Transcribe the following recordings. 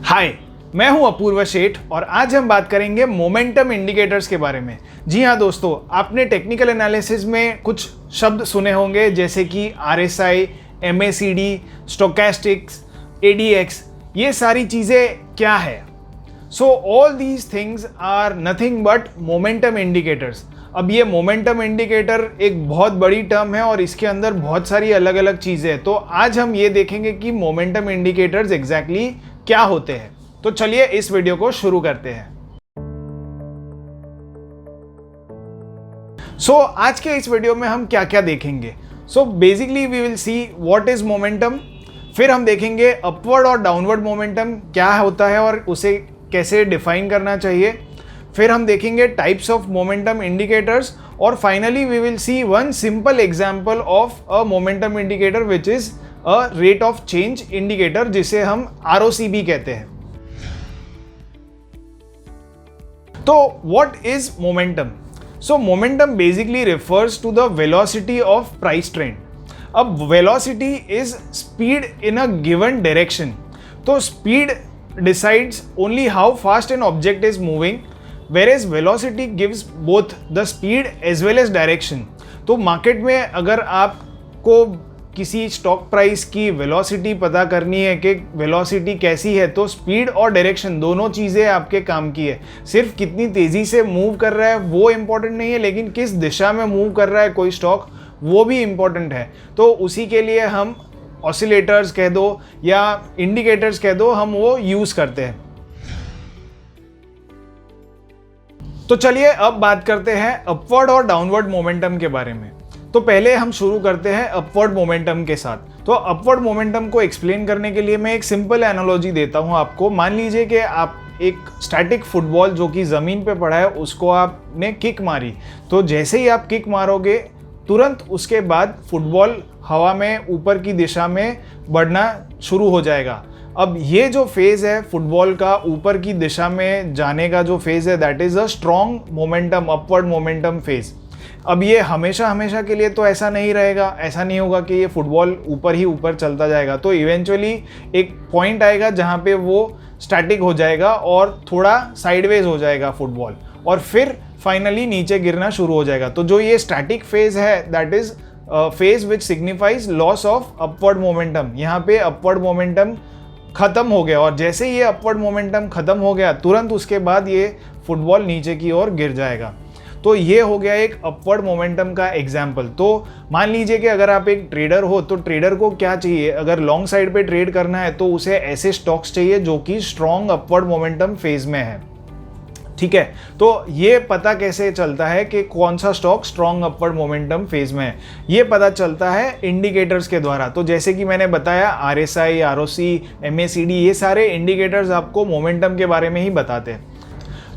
हाय, मैं हूं अपूर्व सेठ और आज हम बात करेंगे मोमेंटम इंडिकेटर्स के बारे में। जी हाँ दोस्तों, आपने टेक्निकल एनालिसिस में कुछ शब्द सुने होंगे जैसे कि RSI, MACD, स्टोकेस्टिक्स, ADX। ये सारी चीज़ें क्या है? So all these things are nothing but momentum indicators. अब ये मोमेंटम इंडिकेटर एक बहुत बड़ी टर्म है और इसके अंदर बहुत सारी अलग अलग चीज़ें हैं। तो आज हम ये देखेंगे कि मोमेंटम इंडिकेटर्स एग्जैक्टली क्या होते हैं। तो चलिए इस वीडियो को शुरू करते हैं। आज के इस वीडियो में हम क्या क्या देखेंगे। Basically we will see what is momentum, फिर हम देखेंगे अपवर्ड और डाउनवर्ड मोमेंटम क्या होता है और उसे कैसे डिफाइन करना चाहिए। फिर हम देखेंगे टाइप्स ऑफ मोमेंटम इंडिकेटर्स और finally we will see one simple example of a momentum indicator which is a rate of change indicator, जिसे हम ROC भी कहते हैं। तो what is momentum? Momentum basically refers to the velocity of price trend. अब velocity is speed in a given direction. तो speed decides only how fast an object is moving, whereas velocity gives both the speed as well as direction। तो market में अगर आपको किसी stock price की velocity पता करनी है कि वेलोसिटी कैसी है, तो स्पीड और डायरेक्शन दोनों चीज़ें आपके काम की है। सिर्फ कितनी तेज़ी से मूव कर रहा है वो इम्पोर्टेंट नहीं है, लेकिन किस दिशा में मूव कर रहा है कोई स्टॉक वो भी इम्पोर्टेंट है। तो उसी के लिए हम ऑसिलेटर्स कह दो या इंडिकेटर्स कह दो, हम वो यूज़ करते हैं। तो चलिए अब बात करते हैं अपवर्ड और डाउनवर्ड मोमेंटम के बारे में। तो पहले हम शुरू करते हैं अपवर्ड मोमेंटम के साथ। तो अपवर्ड मोमेंटम को एक्सप्लेन करने के लिए मैं एक सिंपल एनालॉजी देता हूं आपको। मान लीजिए कि आप एक स्टैटिक फुटबॉल जो कि ज़मीन पे पड़ा है उसको आपने किक मारी। तो जैसे ही आप किक मारोगे तुरंत उसके बाद फुटबॉल हवा में ऊपर की दिशा में बढ़ना शुरू हो जाएगा। अब ये जो फेज़ है फुटबॉल का ऊपर की दिशा में जाने का जो फेज़ है, that is a strong momentum, upward momentum phase. अब ये हमेशा के लिए तो ऐसा नहीं रहेगा, ऐसा नहीं होगा कि ये फुटबॉल ऊपर ही ऊपर चलता जाएगा। तो इवेंचुअली एक पॉइंट आएगा जहाँ पे वो स्टैटिक हो जाएगा और थोड़ा साइडवेज हो जाएगा फुटबॉल, और फिर फाइनली नीचे गिरना शुरू हो जाएगा। तो जो ये स्टैटिक फेज़ है that is phase which signifies loss of upward momentum. यहाँ पे अपवर्ड मोमेंटम ख़त्म हो गया और जैसे ये अपवर्ड मोमेंटम ख़त्म हो गया तुरंत उसके बाद ये फुटबॉल नीचे की ओर गिर जाएगा। तो ये हो गया एक अपवर्ड मोमेंटम का एग्जाम्पल। तो मान लीजिए कि अगर आप एक ट्रेडर हो तो ट्रेडर को क्या चाहिए, अगर लॉन्ग साइड पे ट्रेड करना है तो उसे ऐसे स्टॉक्स चाहिए जो कि स्ट्रॉन्ग अपवर्ड मोमेंटम फेज में है। ठीक है, तो ये पता कैसे चलता है कि कौन सा stock strong upward momentum phase में है? ये पता चलता है इंडिकेटर्स के द्वारा। तो जैसे कि मैंने बताया RSI, ROC, MACD, ये सारे इंडिकेटर्स आपको मोमेंटम के बारे में ही बताते हैं।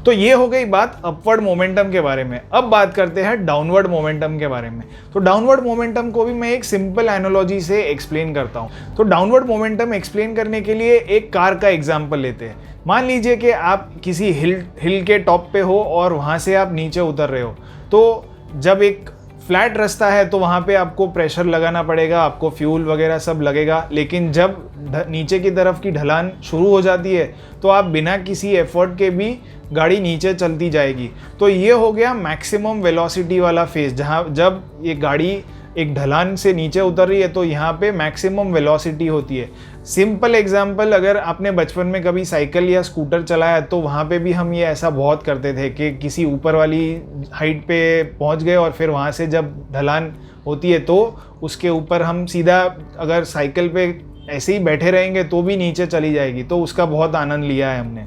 तो ये हो गई बात अपवर्ड मोमेंटम के बारे में। अब बात करते हैं डाउनवर्ड मोमेंटम के बारे में। तो डाउनवर्ड मोमेंटम को भी मैं एक सिंपल एनालॉजी से एक्सप्लेन करता हूँ। तो डाउनवर्ड मोमेंटम एक्सप्लेन करने के लिए एक कार का एग्जाम्पल लेते हैं। मान लीजिए कि आप किसी हिल के टॉप पे हो और वहाँ से आप नीचे उतर रहे हो। तो जब एक फ्लैट रास्ता है तो वहाँ पे आपको प्रेशर लगाना पड़ेगा, आपको फ्यूल वगैरह सब लगेगा। लेकिन जब नीचे की तरफ की ढलान शुरू हो जाती है तो आप बिना किसी एफर्ट के भी गाड़ी नीचे चलती जाएगी। तो ये हो गया मैक्सिमम वेलोसिटी वाला फेज, जहाँ जब ये गाड़ी एक ढलान से नीचे उतर रही है तो यहाँ पे मैक्सिमम वेलोसिटी होती है। सिंपल एग्जांपल, अगर आपने बचपन में कभी साइकिल या स्कूटर चलाया तो वहाँ पे भी हम ये ऐसा बहुत करते थे कि किसी ऊपर वाली हाइट पे पहुँच गए और फिर वहाँ से जब ढलान होती है तो उसके ऊपर हम सीधा अगर साइकिल पे ऐसे ही बैठे रहेंगे तो भी नीचे चली जाएगी। तो उसका बहुत आनंद लिया है हमने।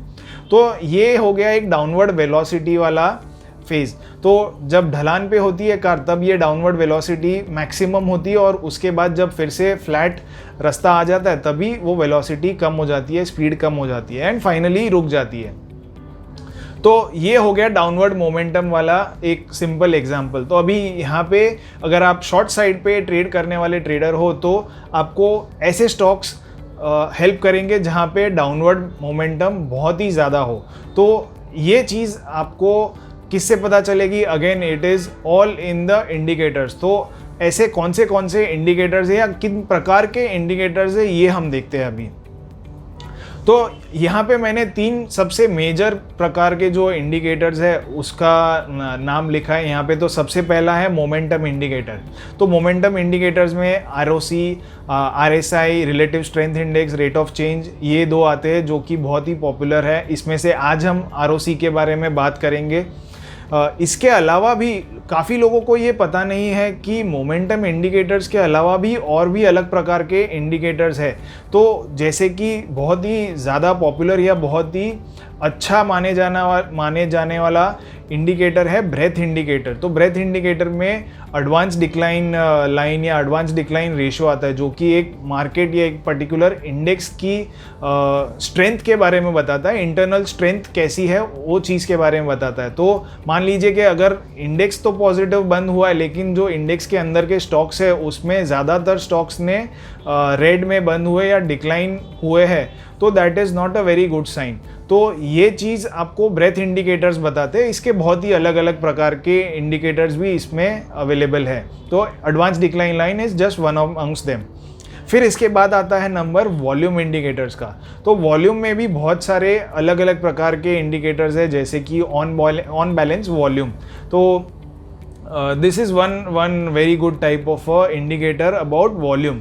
तो ये हो गया एक डाउनवर्ड वेलोसिटी वाला फेज़। तो जब ढलान पे होती है कार तब ये डाउनवर्ड वेलोसिटी मैक्सिमम होती है और उसके बाद जब फिर से फ्लैट रास्ता आ जाता है तभी वो वेलोसिटी कम हो जाती है, स्पीड कम हो जाती है एंड फाइनली रुक जाती है। तो ये हो गया डाउनवर्ड मोमेंटम वाला एक सिंपल एग्जांपल। तो अभी यहाँ पे अगर आप शॉर्ट साइड पे ट्रेड करने वाले ट्रेडर हो तो आपको ऐसे स्टॉक्स हेल्प करेंगे जहाँ पे डाउनवर्ड मोमेंटम बहुत ही ज़्यादा हो। तो ये चीज़ आपको किससे पता चलेगी? Again it is all in the indicators. तो ऐसे कौन से इंडिकेटर्स है या किन प्रकार के इंडिकेटर्स है ये हम देखते हैं अभी। तो यहाँ पे मैंने 3 सबसे मेजर प्रकार के जो इंडिकेटर्स है उसका नाम लिखा है यहाँ पे। तो सबसे पहला है मोमेंटम इंडिकेटर। तो मोमेंटम इंडिकेटर्स में ROC, RSI, relative strength index, rate of change, ये 2 आते हैं जो कि बहुत ही पॉपुलर है। इसमें से आज हम ROC के बारे में बात करेंगे। इसके अलावा भी काफ़ी लोगों को ये पता नहीं है कि मोमेंटम इंडिकेटर्स के अलावा भी और भी अलग प्रकार के इंडिकेटर्स है। तो जैसे कि बहुत ही ज़्यादा पॉपुलर या बहुत ही अच्छा माने जाने वाला इंडिकेटर है ब्रेथ इंडिकेटर। तो ब्रेथ इंडिकेटर में एडवांस डिक्लाइन लाइन या एडवांस डिक्लाइन रेशियो आता है, जो कि एक मार्केट या एक पर्टिकुलर इंडेक्स की स्ट्रेंथ के बारे में बताता है। इंटरनल स्ट्रेंथ कैसी है वो चीज़ के बारे में बताता है। तो मान लीजिए कि अगर इंडेक्स तो पॉजिटिव बंद हुआ है, लेकिन जो इंडेक्स के अंदर के स्टॉक्स है उसमें ज़्यादातर स्टॉक्स ने रेड में बंद हुए या डिक्लाइन हुए हैं, तो that is not a very good sign. तो ये चीज़ आपको ब्रेथ इंडिकेटर्स बताते हैं। इसके बहुत ही अलग अलग प्रकार के इंडिकेटर्स भी इसमें अवेलेबल है। तो advance decline line is just one amongst them. फिर इसके बाद आता है नंबर वॉल्यूम इंडिकेटर्स का। तो वॉल्यूम में भी बहुत सारे अलग अलग प्रकार के इंडिकेटर्स है, जैसे कि ऑन बैलेंस वॉल्यूम। तो this is one very good type of indicator about volume.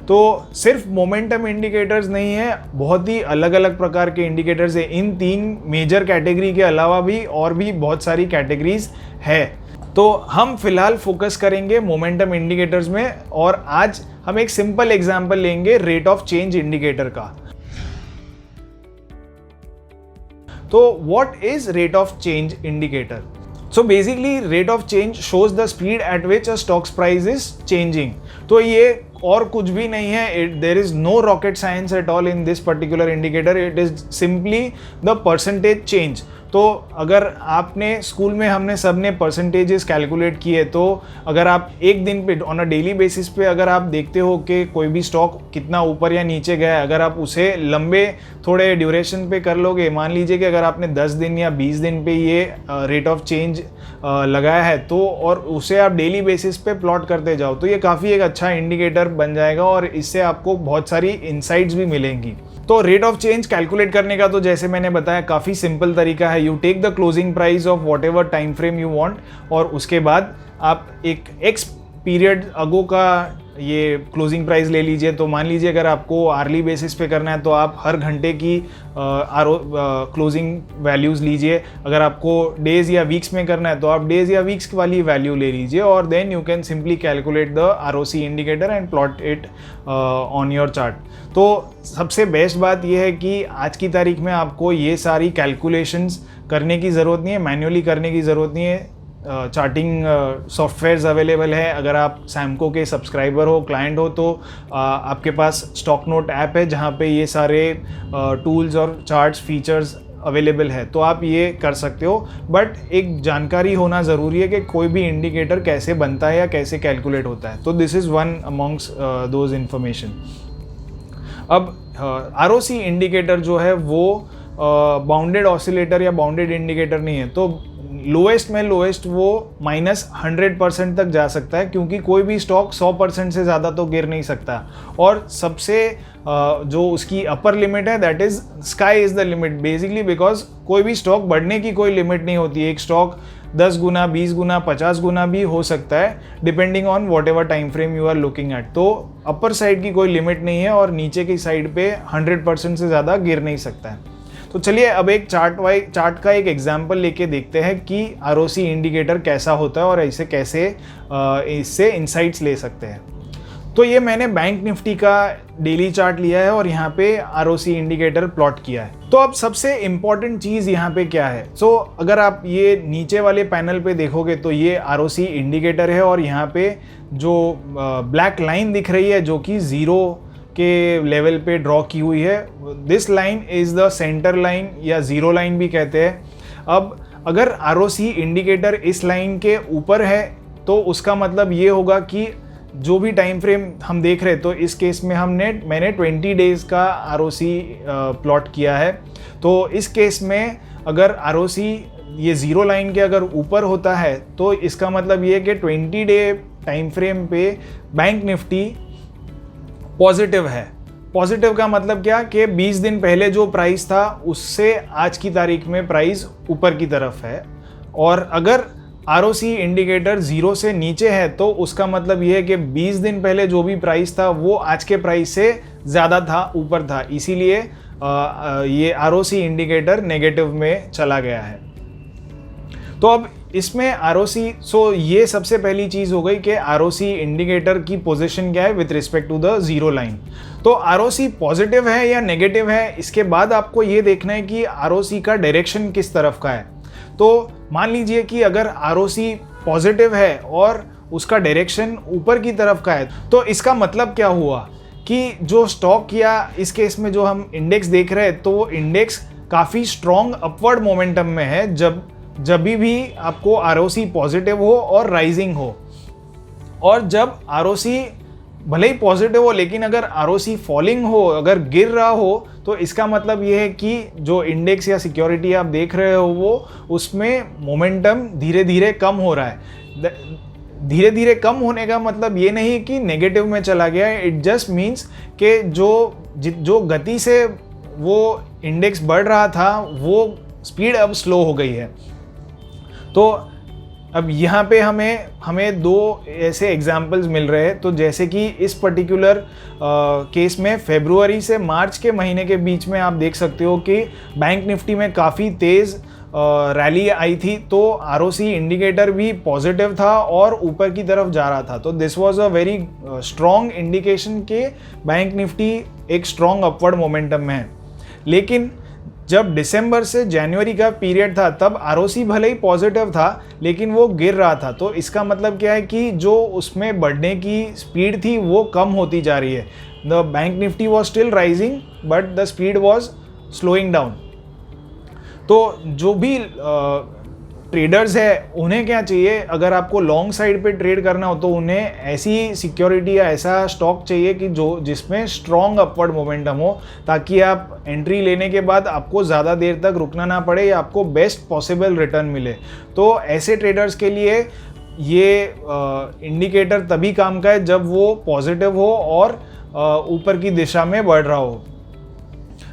तो सिर्फ मोमेंटम इंडिकेटर्स नहीं है, बहुत ही अलग अलग प्रकार के इंडिकेटर्स है। इन 3 मेजर कैटेगरी के अलावा भी और भी बहुत सारी कैटेगरीज है। तो हम फिलहाल फोकस करेंगे मोमेंटम इंडिकेटर्स में, और आज हम एक सिंपल एग्जांपल लेंगे रेट ऑफ चेंज इंडिकेटर का। तो what is rate of change indicator? So basically rate of change shows the speed at which a stock's price is changing. तो ये और कुछ भी नहीं है, there is no rocket science at all in this particular indicator. It is simply the percentage change. तो अगर आपने स्कूल में हमने सब ने परसेंटेजेस कैलकुलेट किए, तो अगर आप एक दिन पे ऑन अ डेली बेसिस पे अगर आप देखते हो कि कोई भी स्टॉक कितना ऊपर या नीचे गया है, अगर आप उसे लंबे थोड़े ड्यूरेशन पे कर लोगे, मान लीजिए कि अगर आपने 10 दिन या 20 दिन पे ये रेट ऑफ चेंज लगाया है, तो और उसे आप डेली बेसिस पे प्लॉट करते जाओ, तो ये काफ़ी एक अच्छा इंडिकेटर बन जाएगा और इससे आपको बहुत सारी इंसाइट्स भी मिलेंगी। तो रेट ऑफ चेंज कैलकुलेट करने का तो जैसे मैंने बताया काफ़ी सिंपल तरीका है। You take the closing price of whatever time frame you want, और उसके बाद आप एक एक्स पीरियड अगो का ये क्लोजिंग प्राइस ले लीजिए। तो मान लीजिए अगर आपको आर्ली बेसिस पे करना है तो आप हर घंटे की क्लोजिंग वैल्यूज़ लीजिए। अगर आपको डेज़ या वीक्स में करना है तो आप डेज़ या वीक्स वाली वैल्यू ले लीजिए, और then you can simply calculate the ROC indicator and plot it on your chart. तो सबसे बेस्ट बात यह है कि आज की तारीख में आपको ये सारी कैलकुलेशंस करने की ज़रूरत नहीं है, मैन्युअली करने की ज़रूरत नहीं है। चार्टिंग सॉफ्टवेयर्स अवेलेबल है। अगर आप सैमको के सब्सक्राइबर हो, क्लाइंट हो, तो आपके पास स्टॉक नोट ऐप है जहाँ पे ये सारे टूल्स और चार्ट्स फीचर्स अवेलेबल है, तो आप ये कर सकते हो। बट एक जानकारी होना ज़रूरी है कि कोई भी इंडिकेटर कैसे बनता है या कैसे कैलकुलेट होता है। तो this is one amongst those information. अब ROC इंडिकेटर जो है वो बाउंडेड ऑसिलेटर या बाउंडेड इंडिकेटर नहीं है। तो लोएस्ट में लोएस्ट वो -100% तक जा सकता है, क्योंकि कोई भी स्टॉक 100% से ज़्यादा तो गिर नहीं सकता। और सबसे जो उसकी अपर लिमिट है that is sky is the limit basically, because कोई भी स्टॉक बढ़ने की कोई लिमिट नहीं होती। एक स्टॉक 10 गुना, 20 गुना, 50 गुना भी हो सकता है, depending on whatever time frame you are looking at. तो अपर साइड की कोई लिमिट नहीं है और नीचे की साइड पे 100% से ज़्यादा गिर नहीं सकता है। तो चलिए अब एक चार्ट का एक एग्जाम्पल लेके देखते हैं कि ROC इंडिकेटर कैसा होता है और ऐसे कैसे इससे इंसाइट्स ले सकते हैं। तो ये मैंने बैंक निफ्टी का डेली चार्ट लिया है और यहाँ पे ROC इंडिकेटर प्लॉट किया है। तो अब सबसे इम्पॉर्टेंट चीज़ यहाँ पे क्या है? सो अगर आप ये नीचे वाले पैनल पे देखोगे तो ये ROC इंडिकेटर है, और यहाँ पे जो ब्लैक लाइन दिख रही है जो कि 0 के लेवल पे ड्रॉ की हुई है, this line is the centre line या 0 लाइन भी कहते हैं। अब अगर ROC इंडिकेटर इस लाइन के ऊपर है तो उसका मतलब ये होगा कि जो भी टाइम फ्रेम हम देख रहे हैं, तो इस केस में मैंने 20 डेज़ का ROC प्लॉट किया है। तो इस केस में अगर ROC ये 0 लाइन के अगर ऊपर होता है तो इसका मतलब ये कि 20 डे टाइम फ्रेम पे बैंक निफ्टी पॉजिटिव है। पॉजिटिव का मतलब क्या कि 20 दिन पहले जो प्राइस था उससे आज की तारीख में प्राइस ऊपर की तरफ है, और अगर ROC इंडिकेटर 0 से नीचे है तो उसका मतलब ये है कि 20 दिन पहले जो भी प्राइस था वो आज के प्राइस से ज़्यादा था, ऊपर था, इसीलिए ये ROC इंडिकेटर नेगेटिव में चला गया है। तो अब इसमें ROC, ये सबसे पहली चीज़ हो गई कि ROC इंडिकेटर की पोजीशन क्या है with respect to the zero line. तो ROC पॉजिटिव है या नेगेटिव है, इसके बाद आपको ये देखना है कि ROC का डायरेक्शन किस तरफ का है। तो मान लीजिए कि अगर ROC पॉजिटिव है और उसका डायरेक्शन ऊपर की तरफ का है, तो इसका मतलब क्या हुआ कि जो स्टॉक या इस केस में जो हम इंडेक्स देख रहे हैं, तो वो इंडेक्स काफ़ी स्ट्रॉन्ग अपवर्ड मोमेंटम में है जब भी आपको ROC पॉजिटिव हो और राइजिंग हो। और जब ROC भले ही पॉजिटिव हो लेकिन अगर ROC फॉलिंग हो, अगर गिर रहा हो, तो इसका मतलब ये है कि जो इंडेक्स या सिक्योरिटी आप देख रहे हो वो उसमें मोमेंटम धीरे धीरे कम हो रहा है। धीरे धीरे कम होने का मतलब ये नहीं कि नेगेटिव में चला गया है, इट जस्ट मीन्स कि जो गति से वो इंडेक्स बढ़ रहा था वो स्पीड अब स्लो हो गई है। तो अब यहाँ पे हमें दो ऐसे एग्जाम्पल्स मिल रहे हैं। तो जैसे कि इस पर्टिकुलर केस में फरवरी से मार्च के महीने के बीच में आप देख सकते हो कि बैंक निफ्टी में काफ़ी तेज़ रैली आई थी, तो ROC इंडिकेटर भी पॉजिटिव था और ऊपर की तरफ जा रहा था। तो this was a very strong indication कि बैंक निफ्टी एक स्ट्रॉन्ग अपवर्ड मोमेंटम में है। लेकिन जब दिसंबर से जनवरी का पीरियड था तब ROC भले ही पॉजिटिव था लेकिन वो गिर रहा था। तो इसका मतलब क्या है कि जो उसमें बढ़ने की स्पीड थी वो कम होती जा रही है। The bank Nifty was still rising but the speed was slowing down. तो जो भी ट्रेडर्स है उन्हें क्या चाहिए, अगर आपको लॉन्ग साइड पे ट्रेड करना हो तो उन्हें ऐसी सिक्योरिटी या ऐसा स्टॉक चाहिए कि जिसमें स्ट्रॉन्ग अपवर्ड मोमेंटम हो, ताकि आप एंट्री लेने के बाद आपको ज़्यादा देर तक रुकना ना पड़े या आपको बेस्ट पॉसिबल रिटर्न मिले। तो ऐसे ट्रेडर्स के लिए ये इंडिकेटर तभी काम का है जब वो पॉजिटिव हो और ऊपर की दिशा में बढ़ रहा हो।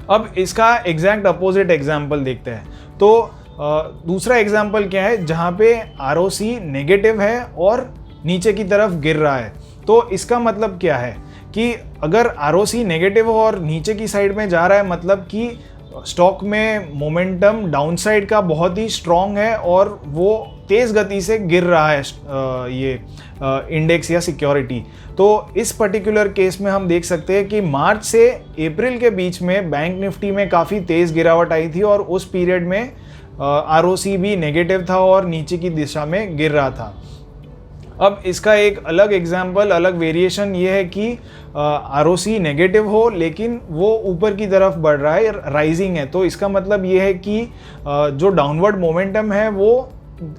अब इसका एग्जैक्ट अपोजिट एग्जाम्पल देखते हैं। तो दूसरा एग्जाम्पल क्या है जहाँ पे ROC नेगेटिव है और नीचे की तरफ गिर रहा है। तो इसका मतलब क्या है कि अगर ROC नेगेटिव हो और नीचे की साइड में जा रहा है, मतलब कि स्टॉक में मोमेंटम डाउनसाइड का बहुत ही स्ट्रॉन्ग है और वो तेज़ गति से गिर रहा है ये इंडेक्स या सिक्योरिटी। तो इस पर्टिकुलर केस में हम देख सकते हैं कि मार्च से अप्रैल के बीच में बैंक निफ्टी में काफ़ी तेज़ गिरावट आई थी और उस पीरियड में ROC भी नेगेटिव था और नीचे की दिशा में गिर रहा था। अब इसका एक अलग एग्जाम्पल, अलग वेरिएशन ये है कि ROC नेगेटिव हो लेकिन वो ऊपर की तरफ बढ़ रहा है, राइजिंग है। तो इसका मतलब ये है कि जो डाउनवर्ड मोमेंटम है वो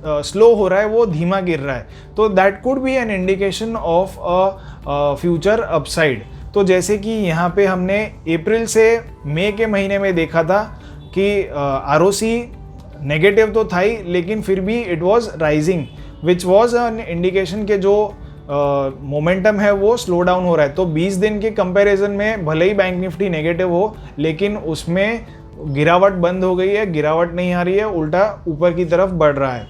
स्लो हो रहा है, वो धीमा गिर रहा है। तो that could be an indication of a future upside. तो जैसे कि यहाँ पे हमने अप्रैल से मई के महीने में देखा था कि ROC नेगेटिव तो था ही लेकिन फिर भी it was rising, which was an indication के जो मोमेंटम है वो स्लो डाउन हो रहा है। तो 20 दिन के कंपैरिजन में भले ही बैंक निफ्टी नेगेटिव हो लेकिन उसमें गिरावट बंद हो गई है, गिरावट नहीं आ रही है, उल्टा ऊपर की तरफ बढ़ रहा है।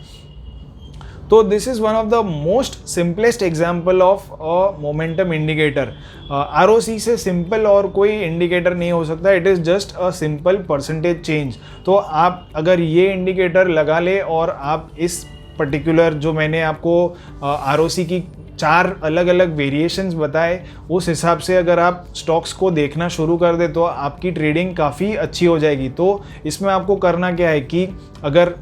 तो this is one of the most simplest example of a momentum indicator. ROC से सिंपल और कोई इंडिकेटर नहीं हो सकता, it is just a simple percentage change. तो आप अगर ये इंडिकेटर लगा ले और आप इस पर्टिकुलर जो मैंने आपको ROC की 4 अलग अलग वेरिएशंस बताए, उस हिसाब से अगर आप स्टॉक्स को देखना शुरू कर दे तो आपकी ट्रेडिंग काफ़ी अच्छी हो जाएगी। तो इसमें आपको करना क्या है कि अगर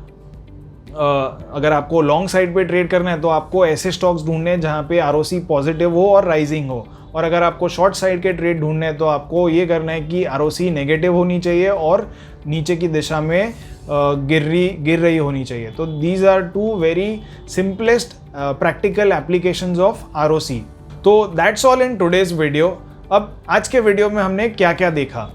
आपको लॉन्ग साइड पे ट्रेड करना है तो आपको ऐसे स्टॉक्स ढूंढने हैं जहाँ पे ROC पॉजिटिव हो और राइजिंग हो, और अगर आपको शॉर्ट साइड के ट्रेड ढूंढने हैं तो आपको ये करना है कि ROC नेगेटिव होनी चाहिए और नीचे की दिशा में गिर रही होनी चाहिए। तो these are 2 very simplest practical applications of ROC। तो that's all in today's video. अब आज के वीडियो में हमने क्या क्या देखा।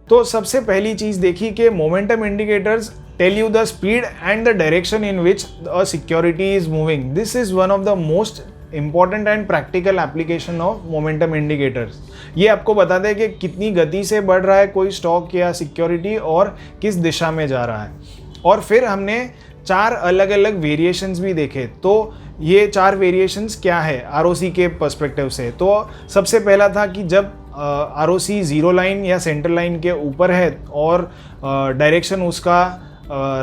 तो सबसे पहली चीज देखी कि momentum indicators tell you the speed and the direction in which a security is moving. This is one of the most important and practical application of momentum indicators. ये आपको बताते हैं कि कितनी गति से बढ़ रहा है कोई स्टॉक या सिक्योरिटी और किस दिशा में जा रहा है। और फिर हमने 4 अलग अलग वेरिएशंस भी देखे। तो ये 4 वेरिएशंस क्या है आरओसी के पर्सपेक्टिव से? तो सबसे पहला था कि जब आरओसी जीरो लाइन या सेंटर लाइन के ऊपर है और डायरेक्शन उसका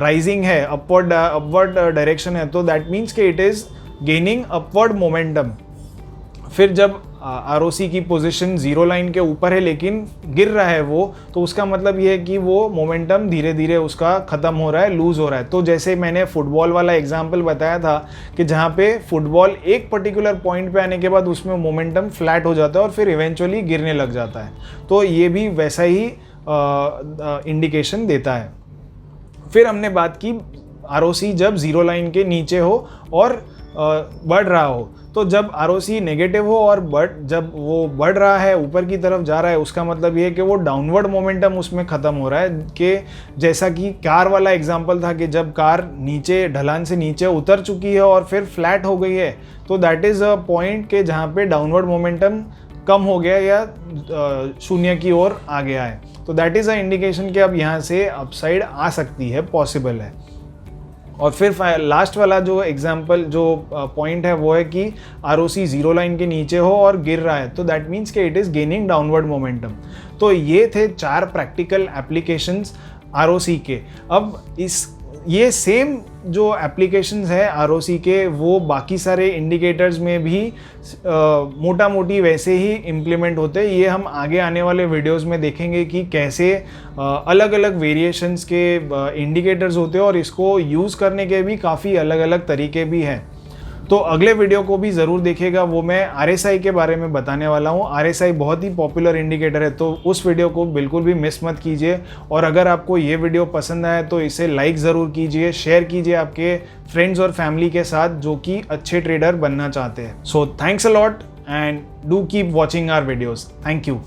राइजिंग है, अपवर्ड डायरेक्शन है, तो दैट मीन्स कि it is gaining upward momentum. फिर जब आरओसी की पोजीशन जीरो लाइन के ऊपर है लेकिन गिर रहा है वो, तो उसका मतलब ये है कि वो मोमेंटम धीरे धीरे उसका ख़त्म हो रहा है, लूज़ हो रहा है। तो जैसे मैंने फुटबॉल वाला एग्जांपल बताया था कि जहाँ पे फुटबॉल एक पर्टिकुलर पॉइंट पे आने के बाद उसमें मोमेंटम फ्लैट हो जाता है और फिर इवेंचुअली गिरने लग जाता है। तो ये भी वैसा ही इंडिकेशन देता है। फिर हमने बात की आरओसी जब जीरो लाइन के नीचे हो और बढ़ रहा हो। तो जब आरओसी नेगेटिव हो और जब वो बढ़ रहा है, ऊपर की तरफ जा रहा है, उसका मतलब ये है कि वो डाउनवर्ड मोमेंटम उसमें ख़त्म हो रहा है। कि जैसा कि कार वाला एग्जांपल था कि जब कार नीचे ढलान से नीचे उतर चुकी है और फिर फ्लैट हो गई है, तो दैट इज़ अ पॉइंट के जहाँ पे डाउनवर्ड मोमेंटम कम हो गया या शून्य की ओर आ गया है। तो दैट इज़ अ इंडिकेशन कि अब यहाँ से अपसाइड आ सकती है, पॉसिबल है। और फिर लास्ट वाला जो एग्जांपल जो पॉइंट है वो है कि आरओसी जीरो लाइन के नीचे हो और गिर रहा है, तो दैट मीन्स कि it is gaining downward momentum. तो ये थे 4 प्रैक्टिकल एप्लीकेशंस आरओसी के। अब ये सेम जो एप्लीकेशंस है आरओसी के, वो बाकी सारे इंडिकेटर्स में भी मोटा मोटी वैसे ही इम्प्लीमेंट होते हैं। ये हम आगे आने वाले वीडियोस में देखेंगे कि कैसे अलग अलग वेरिएशंस के इंडिकेटर्स होते हैं और इसको यूज़ करने के भी काफ़ी अलग अलग तरीके भी हैं। तो अगले वीडियो को भी ज़रूर देखिएगा, वो मैं आरएसआई के बारे में बताने वाला हूँ। आरएसआई बहुत ही पॉपुलर इंडिकेटर है, तो उस वीडियो को बिल्कुल भी मिस मत कीजिए। और अगर आपको ये वीडियो पसंद आए तो इसे लाइक ज़रूर कीजिए, शेयर कीजिए आपके फ्रेंड्स और फैमिली के साथ जो कि अच्छे ट्रेडर बनना चाहते हैं। So thanks a lot and do keep watching our videos. Thank you.